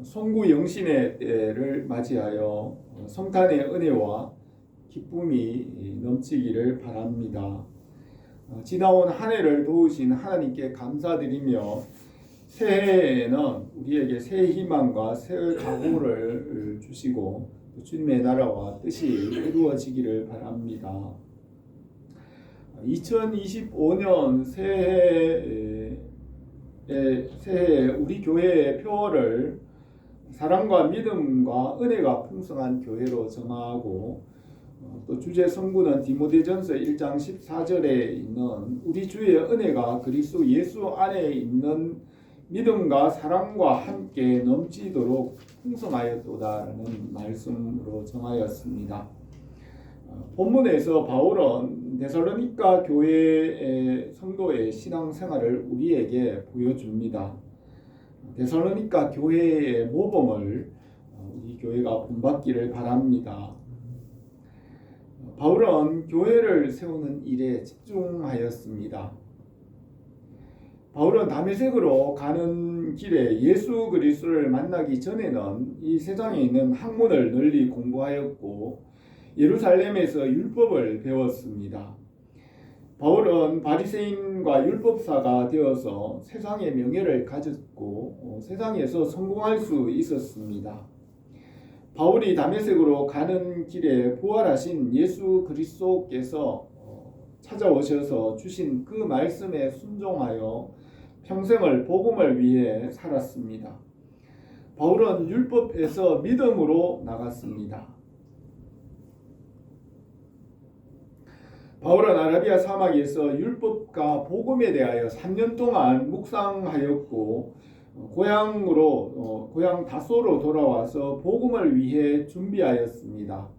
송구 영신의 때를 맞이하여 성탄의 은혜와 기쁨이 넘치기를 바랍니다. 지나온 한 해를 도우신 하나님께 감사드리며 새해에는 우리에게 새 희망과 새 각오를 주시고 주님의 나라와 뜻이 이루어지기를 바랍니다. 2025년 새해에 우리 교회의 표어를 사랑과 믿음과 은혜가 풍성한 교회로 정하고, 또 주제 성구는 디모데전서 1장 14절에 있는 우리 주의 은혜가 그리스도 예수 안에 있는 믿음과 사랑과 함께 넘치도록 풍성하였도다라는 말씀으로 정하였습니다. 본문에서 바울은 데살로니가 교회의 성도의 신앙생활을 우리에게 보여줍니다. 데살로니가 교회의 모범을 우리 교회가 본받기를 바랍니다. 바울은 교회를 세우는 일에 집중하였습니다. 바울은 다메섹으로 가는 길에 예수 그리스도를 만나기 전에는 이 세상에 있는 학문을 널리 공부하였고 예루살렘에서 율법을 배웠습니다. 바울은 바리새인과 율법사가 되어서 세상의 명예를 가졌고 세상에서 성공할 수 있었습니다. 바울이 다메섹으로 가는 길에 부활하신 예수 그리스도께서 찾아오셔서 주신 그 말씀에 순종하여 평생을 복음을 위해 살았습니다. 바울은 율법에서 믿음으로 나갔습니다. 바울은 아라비아 사막에서 율법과 복음에 대하여 3년 동안 묵상하였고 고향 다소로 돌아와서 복음을 위해 준비하였습니다.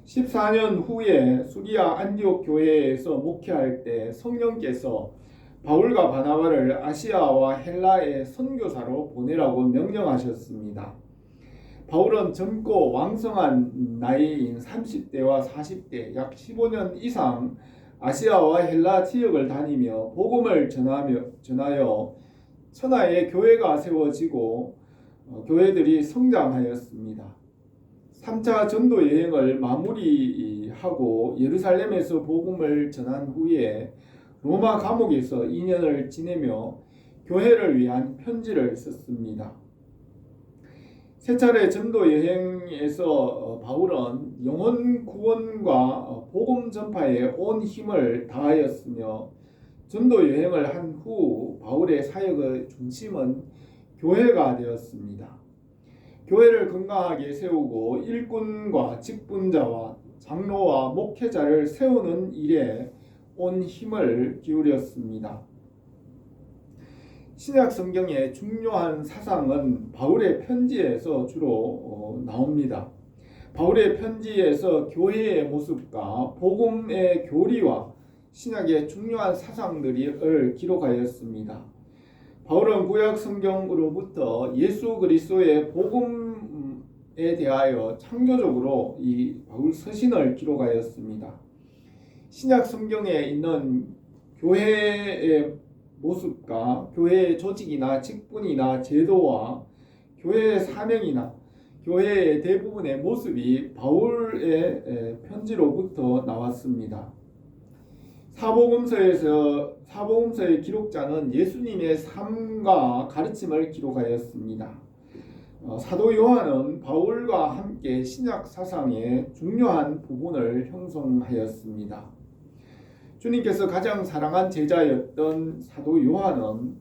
14년 후에 수리아 안디옥 교회에서 목회할 때 성령께서 바울과 바나바를 아시아와 헬라의 선교사로 보내라고 명령하셨습니다. 바울은 젊고 왕성한 나이인 30대와 40대 약 15년 이상 아시아와 헬라 지역을 다니며 복음을 전하여 천하의 교회가 세워지고 교회들이 성장하였습니다. 3차 전도 여행을 마무리하고 예루살렘에서 복음을 전한 후에 로마 감옥에서 2년을 지내며 교회를 위한 편지를 썼습니다. 세 차례 전도 여행에서 바울은 영혼 구원과 복음 전파에 온 힘을 다하였으며 전도 여행을 한 후 바울의 사역의 중심은 교회가 되었습니다. 교회를 건강하게 세우고 일꾼과 직분자와 장로와 목회자를 세우는 일에 온 힘을 기울였습니다. 신약 성경의 중요한 사상은 바울의 편지에서 주로 나옵니다. 바울의 편지에서 교회의 모습과 복음의 교리와 신약의 중요한 사상들을 기록하였습니다. 바울은 구약 성경으로부터 예수 그리스도의 복음에 대하여 창조적으로 이 바울 서신을 기록하였습니다. 신약 성경에 있는 교회의 모습과 교회의 조직이나 직분이나 제도와 교회의 사명이나 교회의 대부분의 모습이 바울의 편지로부터 나왔습니다. 사복음서의 기록자는 예수님의 삶과 가르침을 기록하였습니다. 사도 요한은 바울과 함께 신약 사상의 중요한 부분을 형성하였습니다. 주님께서 가장 사랑한 제자였던 사도 요한은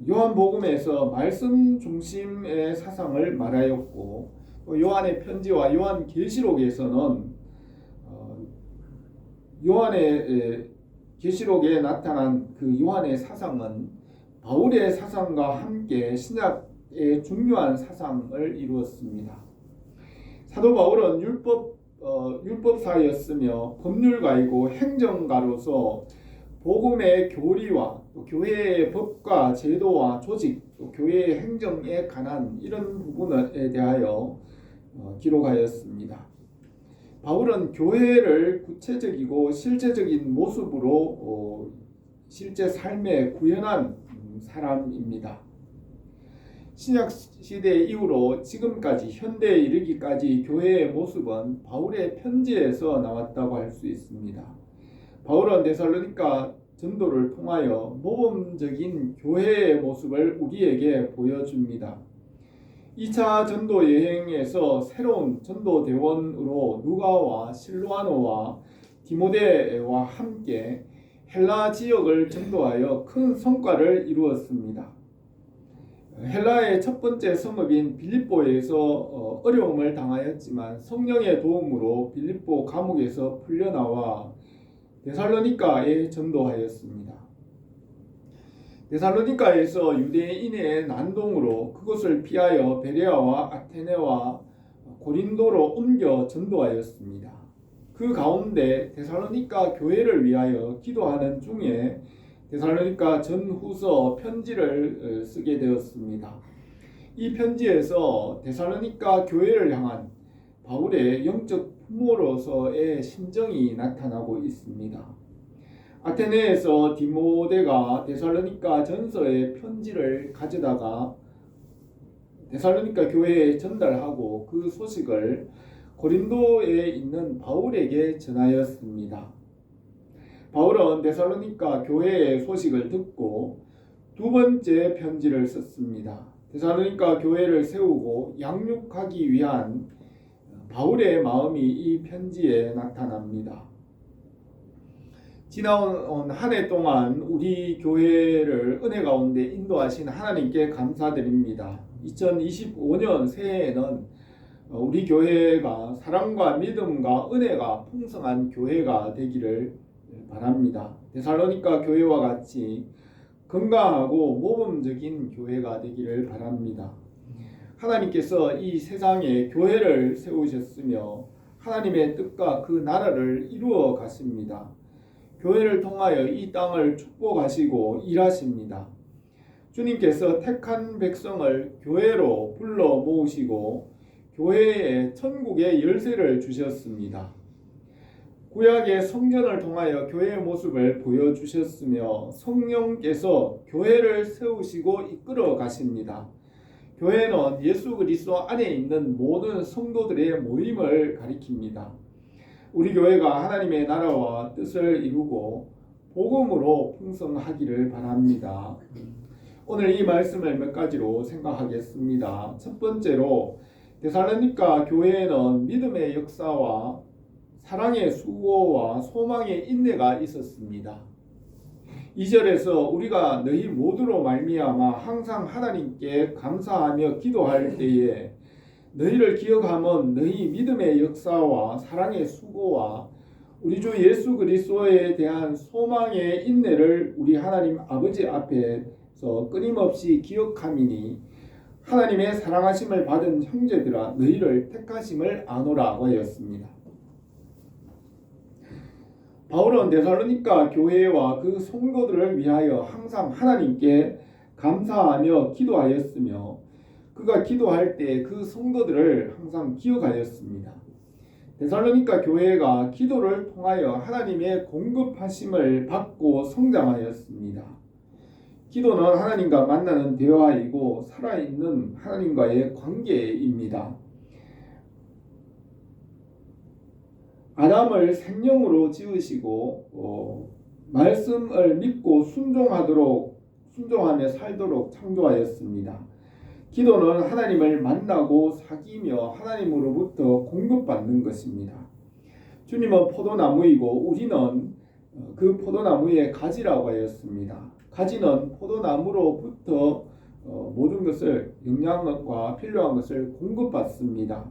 요한복음에서 말씀 중심의 사상을 말하였고 요한의 편지와 요한계시록에서는 요한의 계시록에 나타난 그 요한의 사상은 바울의 사상과 함께 신약의 중요한 사상을 이루었습니다. 사도 바울은 율법사였으며 법률가이고 행정가로서 복음의 교리와 또 교회의 법과 제도와 조직, 또 교회의 행정에 관한 이런 부분에 대하여 기록하였습니다. 바울은 교회를 구체적이고 실제적인 모습으로 실제 삶에 구현한 사람입니다. 신약 시대 이후로 지금까지 현대에 이르기까지 교회의 모습은 바울의 편지에서 나왔다고 할 수 있습니다. 바울은 데살로니가 전도를 통하여 모범적인 교회의 모습을 우리에게 보여줍니다. 2차 전도 여행에서 새로운 전도 대원으로 누가와 실로아노와 디모데와 함께 헬라 지역을 전도하여 큰 성과를 이루었습니다. 헬라의 첫 번째 성읍인 빌립보에서 어려움을 당하였지만 성령의 도움으로 빌립보 감옥에서 풀려나와 데살로니가에 전도하였습니다. 데살로니가에서 유대인의 난동으로 그곳을 피하여 베레아와 아테네와 고린도로 옮겨 전도하였습니다. 그 가운데 데살로니가 교회를 위하여 기도하는 중에 데살로니가 전후서 편지를 쓰게 되었습니다. 이 편지에서 데살로니가 교회를 향한 바울의 영적 부모로서의 심정이 나타나고 있습니다. 아테네에서 디모데가 데살로니가 전서의 편지를 가져다가 데살로니가 교회에 전달하고 그 소식을 고린도에 있는 바울에게 전하였습니다. 바울은 데살로니가 교회의 소식을 듣고 두 번째 편지를 썼습니다. 데살로니가 교회를 세우고 양육하기 위한 바울의 마음이 이 편지에 나타납니다. 지나온 한 해 동안 우리 교회를 은혜 가운데 인도하신 하나님께 감사드립니다. 2025년 새해에는 우리 교회가 사랑과 믿음과 은혜가 풍성한 교회가 되기를 바랍니다. 데살로니가 교회와 같이 건강하고 모범적인 교회가 되기를 바랍니다. 하나님께서 이 세상에 교회를 세우셨으며 하나님의 뜻과 그 나라를 이루어 가십니다. 교회를 통하여 이 땅을 축복하시고 일하십니다. 주님께서 택한 백성을 교회로 불러 모으시고 교회에 천국의 열쇠를 주셨습니다. 구약의 성전을 통하여 교회의 모습을 보여주셨으며 성령께서 교회를 세우시고 이끌어 가십니다. 교회는 예수 그리스도 안에 있는 모든 성도들의 모임을 가리킵니다. 우리 교회가 하나님의 나라와 뜻을 이루고 복음으로 풍성하기를 바랍니다. 오늘 이 말씀을 몇 가지로 생각하겠습니다. 첫 번째로 데살로니가 교회에는 믿음의 역사와 사랑의 수고와 소망의 인내가 있었습니다. 2절에서 우리가 너희 모두로 말미암아 항상 하나님께 감사하며 기도할 때에 너희를 기억하면 너희 믿음의 역사와 사랑의 수고와 우리 주 예수 그리스도에 대한 소망의 인내를 우리 하나님 아버지 앞에서 끊임없이 기억함이니 하나님의 사랑하심을 받은 형제들아 너희를 택하심을 아노라고 하였습니다. 바울은 데살로니가 교회와 그 성도들을 위하여 항상 하나님께 감사하며 기도하였으며 그가 기도할 때 그 성도들을 항상 기억하였습니다. 데살로니가 교회가 기도를 통하여 하나님의 공급하심을 받고 성장하였습니다. 기도는 하나님과 만나는 대화이고 살아있는 하나님과의 관계입니다. 아담을 생명으로 지으시고 말씀을 믿고 순종하며 살도록 창조하였습니다. 기도는 하나님을 만나고 사귀며 하나님으로부터 공급받는 것입니다. 주님은 포도나무이고 우리는 그 포도나무의 가지라고 하였습니다. 가지는 포도나무로부터 모든 것을 영양과 필요한 것을 공급받습니다.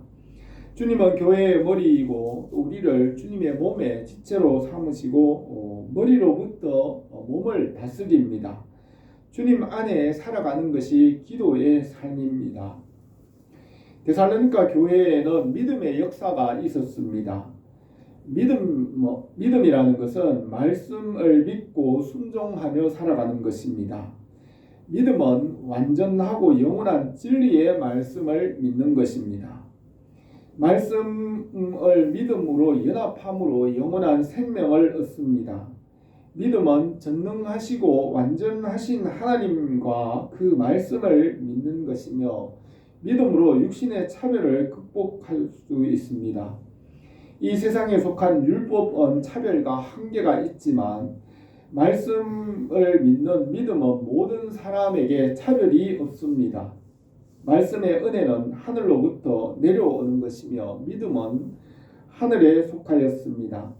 주님은 교회의 머리이고 우리를 주님의 몸의 지체로 삼으시고 머리로부터 몸을 다스립니다. 주님 안에 살아가는 것이 기도의 삶입니다. 데살로니가 교회에는 믿음의 역사가 있었습니다. 믿음이라는 것은 말씀을 믿고 순종하며 살아가는 것입니다. 믿음은 완전하고 영원한 진리의 말씀을 믿는 것입니다. 말씀을 믿음으로 연합함으로 영원한 생명을 얻습니다. 믿음은 전능하시고 완전하신 하나님과 그 말씀을 믿는 것이며 믿음으로 육신의 차별을 극복할 수 있습니다. 이 세상에 속한 율법은 차별과 한계가 있지만 말씀을 믿는 믿음은 모든 사람에게 차별이 없습니다. 말씀의 은혜는 하늘로부터 내려오는 것이며 믿음은 하늘에 속하였습니다.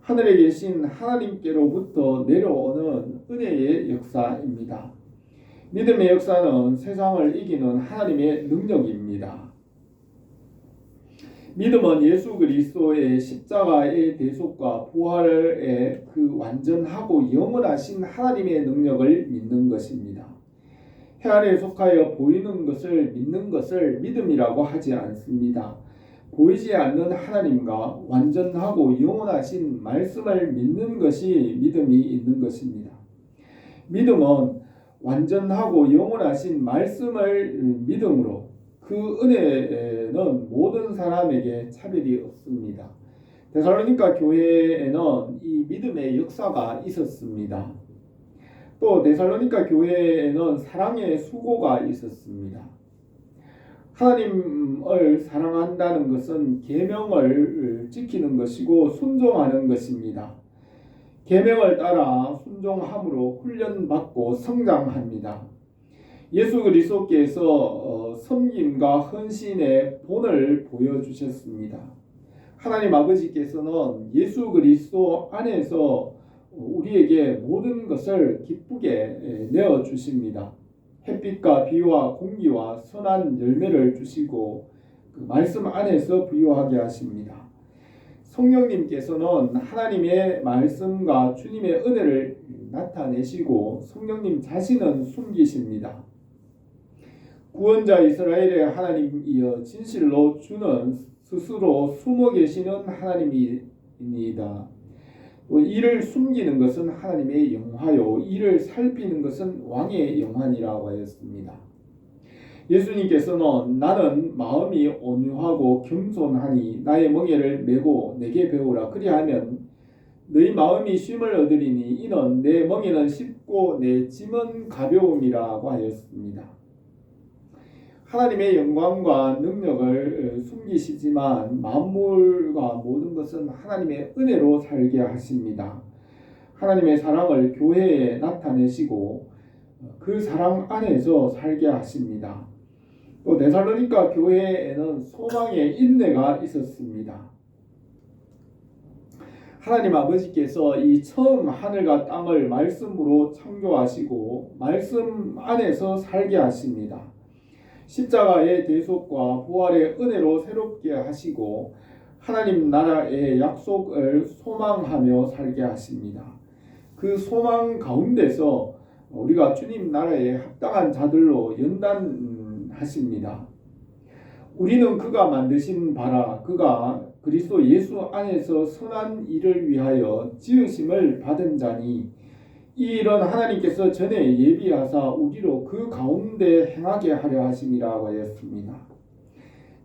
하늘에 계신 하나님께로부터 내려오는 은혜의 역사입니다. 믿음의 역사는 세상을 이기는 하나님의 능력입니다. 믿음은 예수 그리스도의 십자가의 대속과 부활의 그 완전하고 영원하신 하나님의 능력을 믿는 것입니다. 해 아래에 속하여 보이는 것을 믿는 것을 믿음이라고 하지 않습니다. 보이지 않는 하나님과 완전하고 영원하신 말씀을 믿는 것이 믿음이 있는 것입니다. 믿음은 완전하고 영원하신 말씀을 믿음으로 그 은혜는 모든 사람에게 차별이 없습니다. 데살로니가 교회에는 이 믿음의 역사가 있었습니다. 또 데살로니가 교회에는 사랑의 수고가 있었습니다. 하나님을 사랑한다는 것은 계명을 지키는 것이고 순종하는 것입니다. 계명을 따라 순종함으로 훈련받고 성장합니다. 예수 그리스도께서 섬김과 헌신의 본을 보여주셨습니다. 하나님 아버지께서는 예수 그리스도 안에서 우리에게 모든 것을 기쁘게 내어주십니다. 햇빛과 비와 공기와 선한 열매를 주시고 그 말씀 안에서 부유하게 하십니다. 성령님께서는 하나님의 말씀과 주님의 은혜를 나타내시고 성령님 자신은 숨기십니다. 구원자 이스라엘의 하나님이여 진실로 주는 스스로 숨어 계시는 하나님이니이다. 이를 숨기는 것은 하나님의 영화요 이를 살피는 것은 왕의 영화니라고 하였습니다. 예수님께서는 나는 마음이 온유하고 겸손하니 나의 멍에를 메고 내게 배우라 그리하면 너희 마음이 쉼을 얻으리니 이는 내 멍에는 쉽고 내 짐은 가벼움이라고 하였습니다. 하나님의 영광과 능력을 숨기시지만 만물과 모든 것은 하나님의 은혜로 살게 하십니다. 하나님의 사랑을 교회에 나타내시고 그 사랑 안에서 살게 하십니다. 또 데살로니가 교회에는 소망의 인내가 있었습니다. 하나님 아버지께서 이 처음 하늘과 땅을 말씀으로 창조하시고 말씀 안에서 살게 하십니다. 십자가의 대속과 부활의 은혜로 새롭게 하시고 하나님 나라의 약속을 소망하며 살게 하십니다. 그 소망 가운데서 우리가 주님 나라에 합당한 자들로 연단하십니다. 우리는 그가 만드신 바라 그가 그리스도 예수 안에서 선한 일을 위하여 지으심을 받은 자니 이 일은 하나님께서 전에 예비하사 우리로 그 가운데 행하게 하려 하심이라고 하였습니다.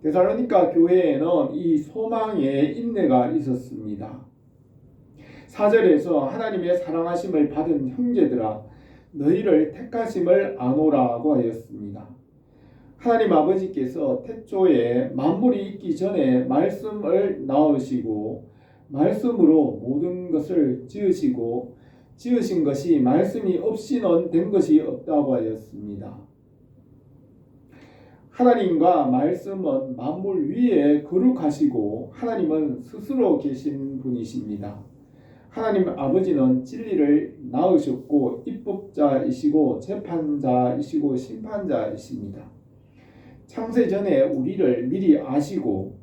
데살로니가 교회에는 이 소망의 인내가 있었습니다. 4절에서 하나님의 사랑하심을 받은 형제들아 너희를 택하심을 아노라고 하였습니다. 하나님 아버지께서 태초에 만물이 있기 전에 말씀을 낳으시고 말씀으로 모든 것을 지으시고 지으신 것이 말씀이 없이는 된 것이 없다고 하였습니다. 하나님과 말씀은 만물 위에 거룩하시고 하나님은 스스로 계신 분이십니다. 하나님 아버지는 진리를 낳으셨고 입법자이시고 재판자이시고 심판자이십니다. 창세 전에 우리를 미리 아시고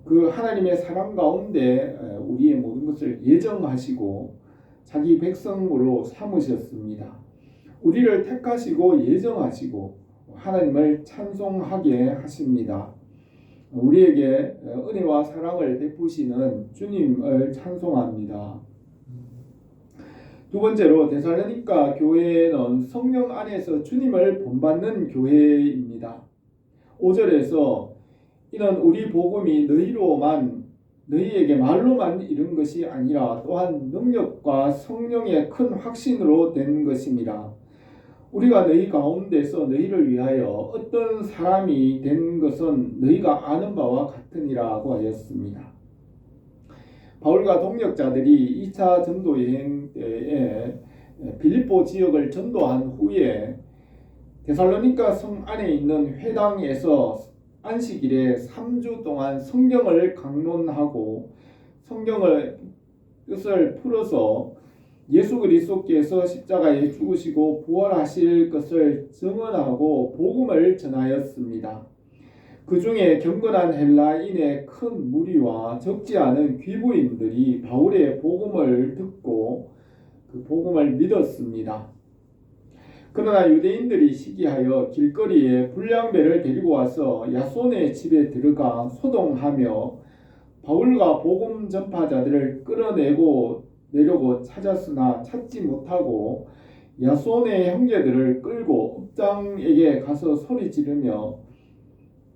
그 하나님의 사랑 가운데 우리의 모든 것을 예정하시고 자기 백성으로 삼으셨습니다. 우리를 택하시고 예정하시고 하나님을 찬송하게 하십니다. 우리에게 은혜와 사랑을 베푸시는 주님을 찬송합니다. 두 번째로 데살로니가 교회는 성령 안에서 주님을 본받는 교회입니다. 5절에서 이는 우리 복음이 너희로만 너희에게 말로만 이른 것이 아니라 또한 능력과 성령의 큰 확신으로 된 것임이라. 우리가 너희 가운데서 너희를 위하여 어떤 사람이 된 것은 너희가 아는 바와 같으니라고 하였습니다. 바울과 동역자들이 2차 전도 여행 때에 빌립보 지역을 전도한 후에 데살로니가 성 안에 있는 회당에서 안식일에 3주 동안 성경을 강론하고 성경을 뜻을 풀어서 예수 그리스도께서 십자가에 죽으시고 부활하실 것을 증언하고 복음을 전하였습니다. 그 중에 경건한 헬라인의 큰 무리와 적지 않은 귀부인들이 바울의 복음을 듣고 그 복음을 믿었습니다. 그러나 유대인들이 시기하여 길거리에 불량배를 데리고 와서 야손의 집에 들어가 소동하며 바울과 복음 전파자들을 끌어내려고 찾았으나 찾지 못하고 야손의 형제들을 끌고 읍장에게 가서 소리 지르며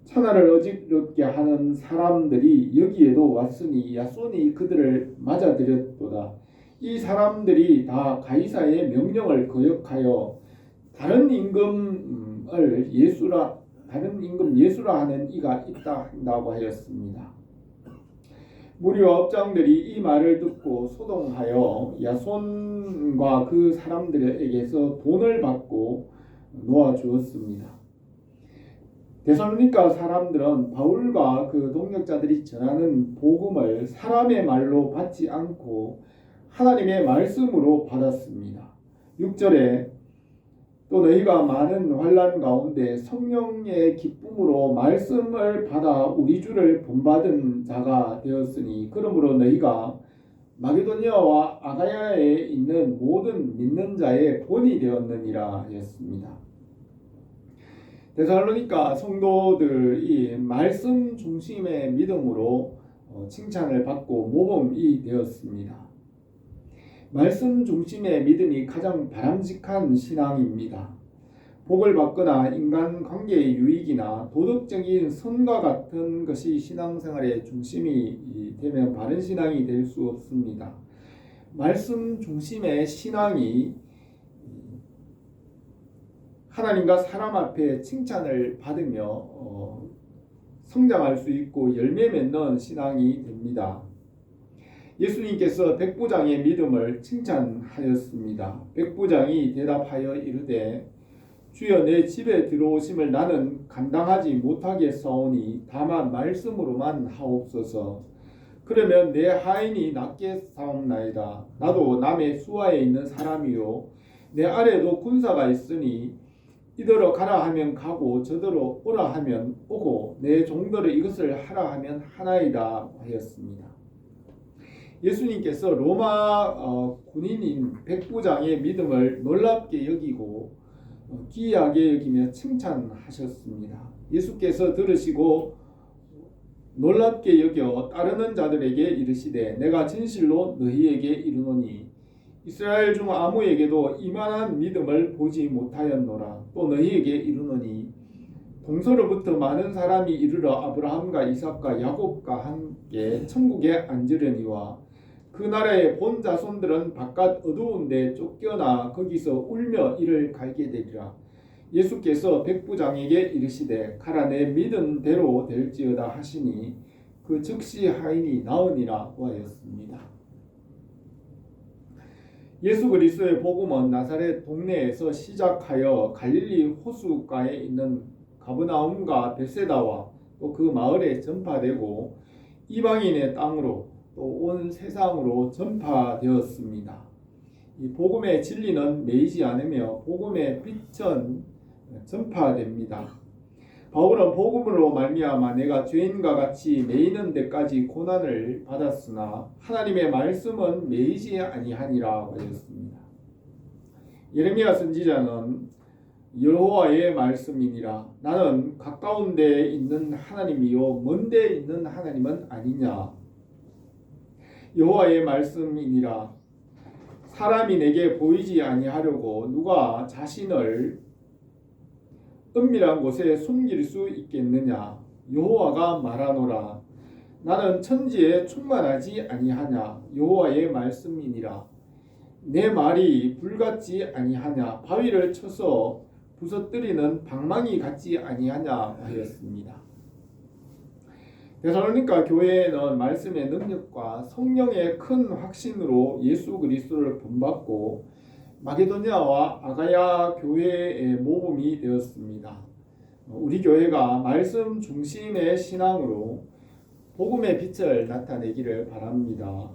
천하를 어지럽게 하는 사람들이 여기에도 왔으니 야손이 그들을 맞아들였도다. 이 사람들이 다 가이사의 명령을 거역하여 다른 임금 예수라 하는 이가 있다 한다고 하였습니다. 무리와 업장들이 이 말을 듣고 소동하여 야손과 그 사람들에게서 돈을 받고 놓아주었습니다. 데살로니가 사람들은 바울과 그 동역자들이 전하는 복음을 사람의 말로 받지 않고 하나님의 말씀으로 받았습니다. 6절에 또 너희가 많은 환난 가운데 성령의 기쁨으로 말씀을 받아 우리 주를 본받은 자가 되었으니 그러므로 너희가 마게도니아와 아가야에 있는 모든 믿는 자의 본이 되었느니라 하였습니다. 데살로니가 성도들이 말씀 중심의 믿음으로 칭찬을 받고 모범이 되었습니다. 말씀 중심의 믿음이 가장 바람직한 신앙입니다. 복을 받거나 인간관계의 유익이나 도덕적인 선과 같은 것이 신앙생활의 중심이 되면 바른 신앙이 될 수 없습니다. 말씀 중심의 신앙이 하나님과 사람 앞에 칭찬을 받으며 성장할 수 있고 열매 맺는 신앙이 됩니다. 예수님께서 백부장의 믿음을 칭찬하였습니다. 백부장이 대답하여 이르되 주여 내 집에 들어오심을 나는 감당하지 못하겠사오니 다만 말씀으로만 하옵소서. 그러면 내 하인이 낫게 사옵나이다. 나도 남의 수하에 있는 사람이요 내 아래도 군사가 있으니 이더러 가라 하면 가고 저더러 오라 하면 오고 내 종들을 이것을 하라 하면 하나이다 하였습니다. 예수님께서 로마 군인인 백부장의 믿음을 놀랍게 여기고 기이하게 여기며 칭찬하셨습니다. 예수께서 들으시고 놀랍게 여겨 따르는 자들에게 이르시되 내가 진실로 너희에게 이르노니 이스라엘 중 아무에게도 이만한 믿음을 보지 못하였노라. 또 너희에게 이르노니 동서로부터 많은 사람이 이르러 아브라함과 이삭과 야곱과 함께 천국에 앉으려니와 그 나라의 본 자손들은 바깥 어두운 데 쫓겨나 거기서 울며 이를 갈게 되리라. 예수께서 백부장에게 이르시되 가라 내 믿은 대로 될지어다 하시니 그 즉시 하인이 나으니라 하였습니다. 예수 그리스도의 복음은 나사렛 동네에서 시작하여 갈릴리 호수가에 있는 가브나움과 벳세다와 또 그 마을에 전파되고 이방인의 땅으로 또 온 세상으로 전파되었습니다. 이 복음의 진리는 매이지 않으며 복음의 빛은 전파됩니다. 바울은 복음으로 말미암아 내가 죄인과 같이 매이는 데까지 고난을 받았으나 하나님의 말씀은 매이지 아니하니라 하였습니다. 예레미야 선지자는 여호와의 말씀이니라 나는 가까운 데에 있는 하나님이요 먼 데에 있는 하나님은 아니냐. 여호와의 말씀이니라 사람이 내게 보이지 아니하려고 누가 자신을 은밀한 곳에 숨길 수 있겠느냐. 여호와가 말하노라 나는 천지에 충만하지 아니하냐 여호와의 말씀이니라. 내 말이 불같지 아니하냐 바위를 쳐서 부서뜨리는 방망이 같지 아니하냐 하였습니다. 데살로니가 교회에는 말씀의 능력과 성령의 큰 확신으로 예수 그리스도를 본받고 마게도니아와 아가야 교회의 모범이 되었습니다. 우리 교회가 말씀 중심의 신앙으로 복음의 빛을 나타내기를 바랍니다.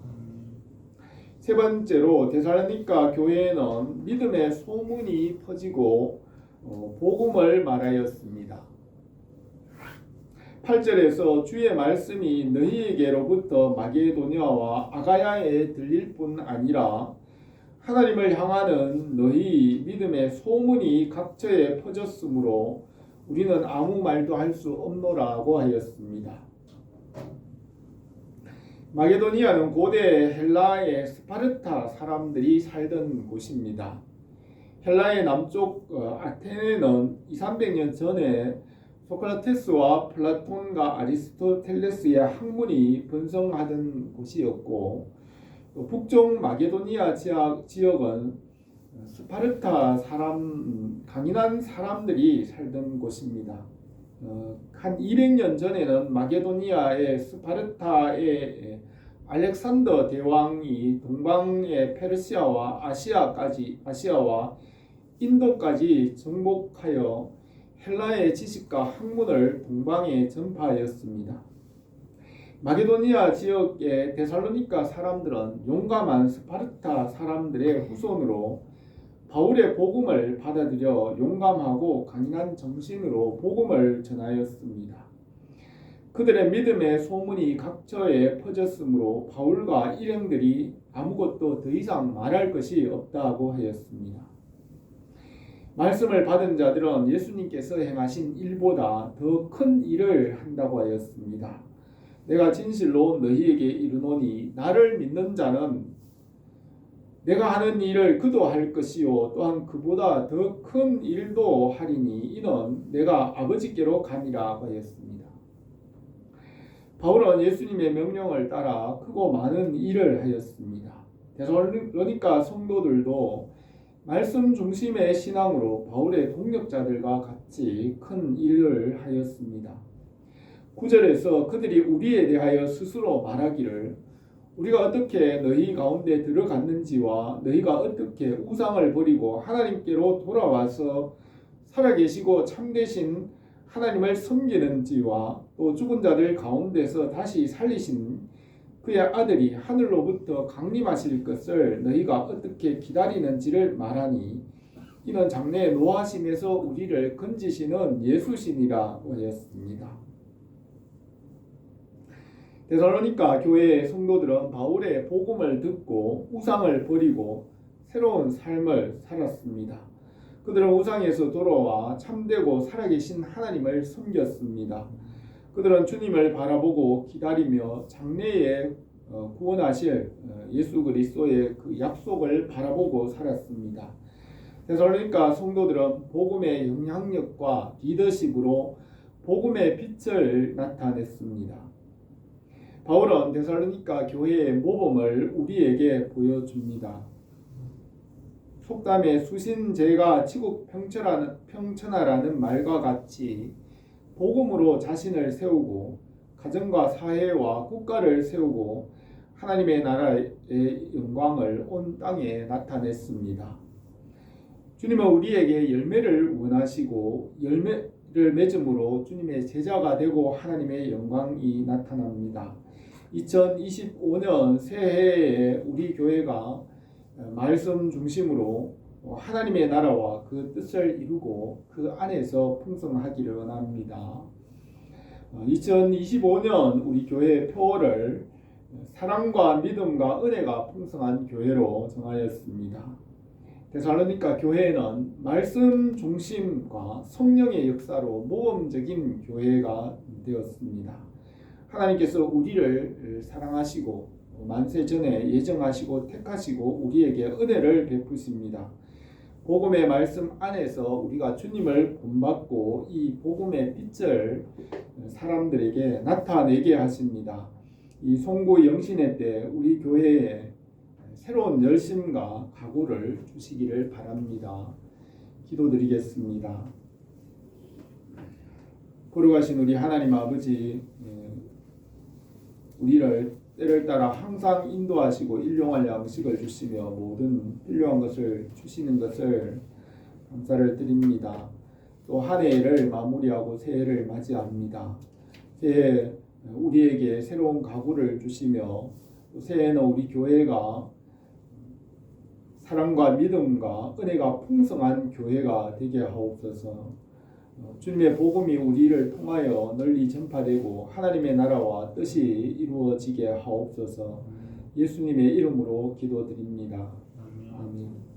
세 번째로 데살로니가 교회에는 믿음의 소문이 퍼지고 복음을 말하였습니다. 8절에서 주의 말씀이 너희에게로부터 마게도니아와 아가야에 들릴 뿐 아니라 하나님을 향하는 너희 믿음의 소문이 각처에 퍼졌으므로 우리는 아무 말도 할 수 없노라고 하였습니다. 마게도니아는 고대 헬라의 스파르타 사람들이 살던 곳입니다. 헬라의 남쪽 아테네는 200~300년 전에 소크라테스와 플라톤과 아리스토텔레스의 학문이 번성하던 곳이었고, 북쪽 마게도니아 지역은 스파르타 강인한 사람들이 살던 곳입니다. 한 200년 전에는 마게도니아의 스파르타의 알렉산더 대왕이 동방의 페르시아와 아시아와 인도까지 정복하여 헬라의 지식과 학문을 동방에 전파하였습니다. 마게도니아 지역의 데살로니가 사람들은 용감한 스파르타 사람들의 후손으로 바울의 복음을 받아들여 용감하고 강인한 정신으로 복음을 전하였습니다. 그들의 믿음의 소문이 각처에 퍼졌으므로 바울과 일행들이 아무것도 더 이상 말할 것이 없다고 하였습니다. 말씀을 받은 자들은 예수님께서 행하신 일보다 더 큰 일을 한다고 하였습니다. 내가 진실로 너희에게 이르노니 나를 믿는 자는 내가 하는 일을 그도 할 것이요 또한 그보다 더 큰 일도 하리니 이는 내가 아버지께로 가니라 하였습니다. 바울은 예수님의 명령을 따라 크고 많은 일을 하였습니다. 데살로니가 성도들도 말씀 중심의 신앙으로 바울의 동력자들과 같이 큰 일을 하였습니다. 9절에서 그들이 우리에 대하여 스스로 말하기를 우리가 어떻게 너희 가운데 들어갔는지와 너희가 어떻게 우상을 버리고 하나님께로 돌아와서 살아계시고 참되신 하나님을 섬기는지와 또 죽은 자들 가운데서 다시 살리신 그의 아들이 하늘로부터 강림하실 것을 너희가 어떻게 기다리는지를 말하니 이는 장래에 노하심에서 우리를 건지시는 예수시니라 하였습니다. 데살로니가 교회의 성도들은 바울의 복음을 듣고 우상을 버리고 새로운 삶을 살았습니다. 그들은 우상에서 돌아와 참되고 살아계신 하나님을 섬겼습니다. 그들은 주님을 바라보고 기다리며 장래에 구원하실 예수 그리스도의 그 약속을 바라보고 살았습니다. 데살로니가 성도들은 복음의 영향력과 리더십으로 복음의 빛을 나타냈습니다. 바울은 데살로니가 교회의 모범을 우리에게 보여줍니다. 속담에 수신제가 치국 평천하라는 말과 같이 복음으로 자신을 세우고 가정과 사회와 국가를 세우고 하나님의 나라의 영광을 온 땅에 나타냈습니다. 주님은 우리에게 열매를 원하시고 열매를 맺음으로 주님의 제자가 되고 하나님의 영광이 나타납니다. 2025년 새해에 우리 교회가 말씀 중심으로 하나님의 나라와 그 뜻을 이루고 그 안에서 풍성하기를 원합니다. 2025년 우리 교회의 표어를 사랑과 믿음과 은혜가 풍성한 교회로 정하였습니다. 데살로니가 교회는 말씀 중심과 성령의 역사로 모범적인 교회가 되었습니다. 하나님께서 우리를 사랑하시고 만세 전에 예정하시고 택하시고 우리에게 은혜를 베푸십니다. 복음의 말씀 안에서 우리가 주님을 본받고 이 복음의 빛을 사람들에게 나타내게 하십니다. 이 송구 영신회 때 우리 교회에 새로운 열심과 각오를 주시기를 바랍니다. 기도드리겠습니다. 거룩하신 우리 하나님 아버지, 우리를 때를 따라 항상 인도하시고 일용할 양식을 주시며 모든 필요한 것을 주시는 것을 감사를 드립니다. 또 한 해를 마무리하고 새해를 맞이합니다. 새해 우리에게 새로운 각오를 주시며 또 새해에는 우리 교회가 사랑과 믿음과 은혜가 풍성한 교회가 되게 하옵소서. 주님의 복음이 우리를 통하여 널리 전파되고 하나님의 나라와 뜻이 이루어지게 하옵소서. 예수님의 이름으로 기도드립니다. 아멘.